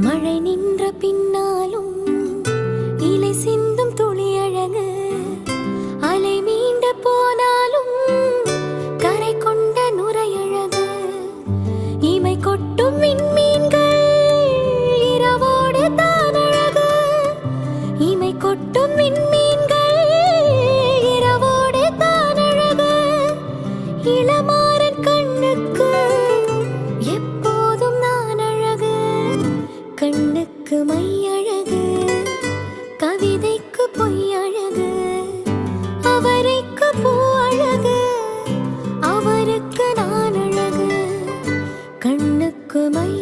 மழை நின்ற பின்னாலும் இலை சிந்தும் துளி அழகு, அலை மீண்ட போனாலும் கரை கொண்ட நுரையழகு, இமை கொட்டும் விண்மீன்கள் இரவோடு தான் அழகு, இமை கொட்டும் விண்மீன்கள் இரவோடு தான் அழகு, இளமாறன் கண்ணுக்கு எப்போதும் நான் அழகு, கண்ணுக்கு மை அழகு, கவிதைக்கு பொய் அழகு, அவரைக்கு பூ அழகு, அவருக்கு நான் அழகு, கண்ணுக்கு மை